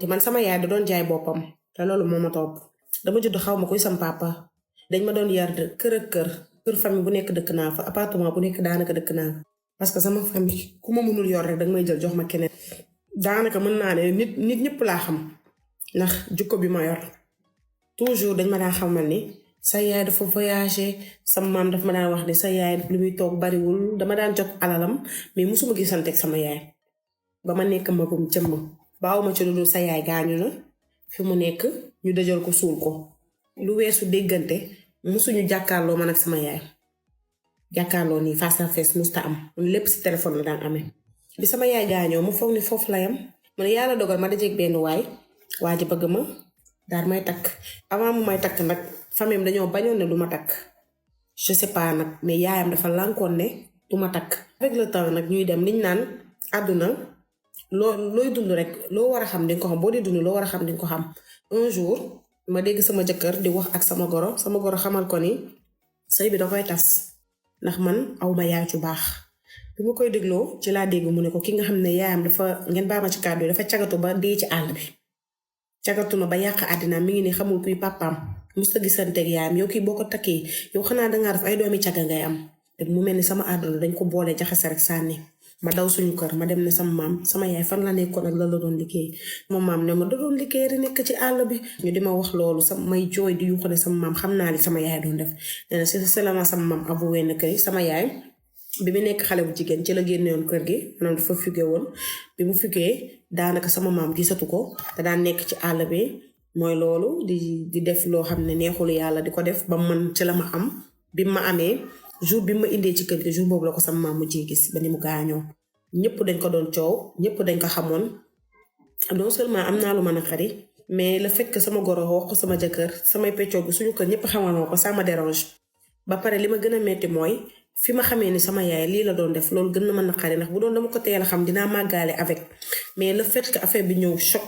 te man sama yaay da doon jaay boppam te loolu moo ma topp dama judd xaw ma kuy sam papa dañ ma doon yar kër ak kër famille bu nekk dëkk naa fa appartement bu nekk daanaka dëkk naa fa parce que sama famille ku ma mënul yor rek danga may jël jox ma keneen daanaka mën naa ne nit ñëpp laa xam ndax jukko bi ma yor toujours dañ ma daan xamal ni sa yaay dafa voyager sama maam dafa ma daan wax ni sa yaay li muy toog bariwul dama daan jot alalam mais musuma gisanteeg sama yaay ba ma nekk magum jëmm baaw ma ci lu dul sa yaay gaañu na fi mu nekk ñu dëjal ko suul ko lu weesu déggante musuñu jàkkaarloo man ak sama yaay jàkkaarloo nii face à face musta am lépp ci téléphone la daan amee bi sama yaay gaañoo mu foog ni foofu la yam man yàlla dogal ma dajeeg benn waa ji bëgg ma daal may takk avant mu may takk nag famille dañoo bañoon ne du ma takk je sais pas nag mais yaayam dafa lànkoon ne du ma takk avec le temps nag ñuy dem liñ naan àdduna looy dund rek loo war a xam di nga ko xam boo di dund loo war a xam di nga ko xam un jour ma dégg sama jëkkër di wax ak sama goro xamal ko ni sëy bi da koy tas ndax man awma yaay ju baax bi ma koy dégloo ci laa dégg mu ne ko ki nga xam ne yaayam dafa ngeen baama ci kàddu dafa cagatu ba dee ci àll bi cagatu na ba yàq àddina mi ngi ni xamul kuy papaam musta gisanteeg yaayam yow kii boo ko takkee yow xanaa dangaa def ay doomi caga ngay am te mu mel ni sama àdduna dañ ko boole jaxase rek sànni ma daw suñu kër ma dem ne sama maam sama yaay fan la nekkoon ak la doon liggéey sama maam ne ma da doon liggéey rek nekk ci àll bi ñu di ma wax loolu sama may jooy di yuuxu ne sama maam xam naa li sama yaay doon def nee na c'est la ma sama maam avoué na kër sama yaay bi mu nekk xale bu jigéen ci la génnewoon kër gi maanaam dafa fugué woon bi mu fugué daanaka sama maam gisatu ko te daan nekk ci àll bi mooy loolu di def loo xam ne neexul yàlla di ko def ba man ci la ma am bi ma amee jour bi ma indee ci kër gi jour boobu la ko sama maam mujjee gis ba ni mu gaañoo ñëpp dañ ko doon coow ñëpp dañ ko xamoon non seulement am naa lu ma naqari mais le fait que sama goro wax ko sama jëkkër samay peccoo bi suñu kër ñëpp xamoon ko ça me dérange ba pare li ma gën a metti mooy fi ma xamee ni sama yaay lii la doon def loolu gën na ma naqari ndax bu doon dama ko teel a xam dinaa màggaale avec mais le fait que affaire bi ñëw choc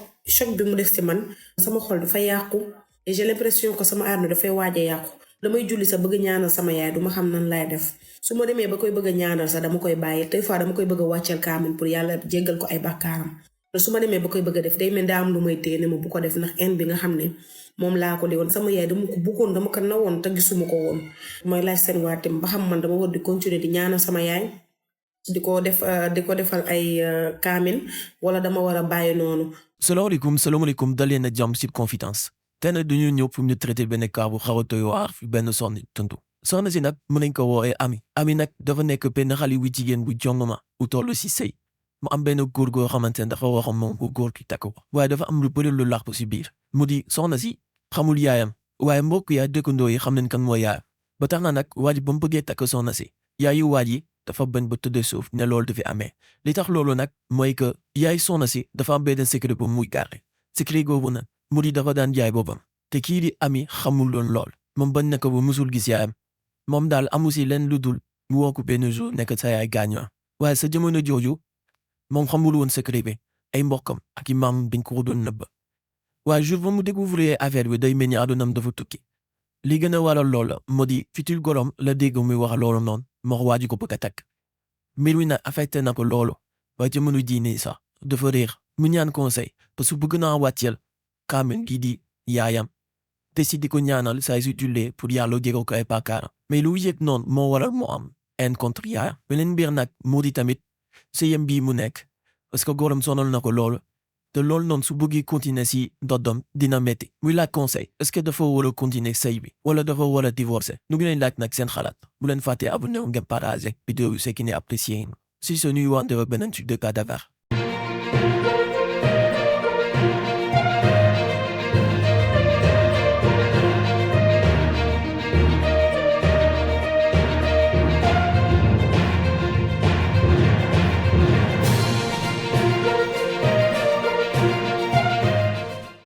bi mu def ci man sama xol dafa yàqu et j'ai l'impression que sama àdduna dafay waaj a yàqu damay julli sa bëgg ñaanal sama yaay duma xam nan laay def su ma demee ba koy bëgg a ñaanal sax dama koy bàyyi des fois dama koy bëgg a wàcceel kaamil pour yàlla jéggal ko ay bàkkaaram su ma demee ba koy bëgg a def day mel daa am lu may téye ne ma bu ko def ndax en bi nga xam ne moom laa ko di woon sama yaay dama ko bëggoon dama ko nawoon te gisuma ko woon mooy laaj seen waatim ba xam man dama war di continuer di ñaanal sama yaay di ko defal ay kaamil wala dama war a bàyyi noonu. salaamaaleykum dal leen ak jàmm Sud Confidence tey nag dañu ñëw pour ñu traiter benn cas bu xaw a doy waar fi benn soxna si nag mën nañ ko woowee Ami nag dafa nekk benn xale bu jigéen bu jongoma bu toll si sëy mu am benn góor goo xamante ne dafa waxoon moom ku góor ki takk ko waaye dafa am lu bëri lu làqu si biir mu di soxna si xamul yaayam waaye mbokk yaa dëkkandoo yi xam nañ kan mooy yaayam ba tax na nag waa ji ba mu bëggee takk soxna si yaayu waa ji dafa bañ ba tëddee suuf ne loolu dafi amee li tax loolu nag mooy que yaay soxna si dafa am benn secret bu muy garé secret googu nag mu di dafa daan jaay boppam te kii di Ami xamul loon lool moom bañ na ko ba musul gis yaayam moom daal amu si leen lu dul mu woo ko benn jour nekk sa yaay gaañoo waaye sa jamono jooju moom xamul woon secret bi ay mbokkam ak i maam biñ ko doon nëbb waaye jour ba mu découvrir affaire bi day mel ni àddunaam dafa tukki li gën a waral loola moo di futur gorom la dégg muy wax loolu noonu moo waaju ko bëgg a takk mbir mi nag affecté na ko loolu ba jamono jii nii sax dafa réer mu ñaan conseil parce que bëgg naa wàcceel kaamil gi di yaayam te si di ko ñaanal saa su jullee pour yàlla jégal ko ay bàkkaar mais lu yëg noonu moo waral moo am haine contre yaayam beneen mbir nag moo di tamit sëyam bii mu nekk parce que gorom sonal na ko loolu te loolu noonu su bëggee continuer si doddom dina metti muy laaj conseil est-ce que dafa war a continuer sëy bi wala dafa war a divorcer nu ngi leen laaj nag seen xalaat bu leen fàttee abonné ngeen partager vidéo yi c'est qui n'est apprécié si ce nuy wante beneen suite de cas d'affaires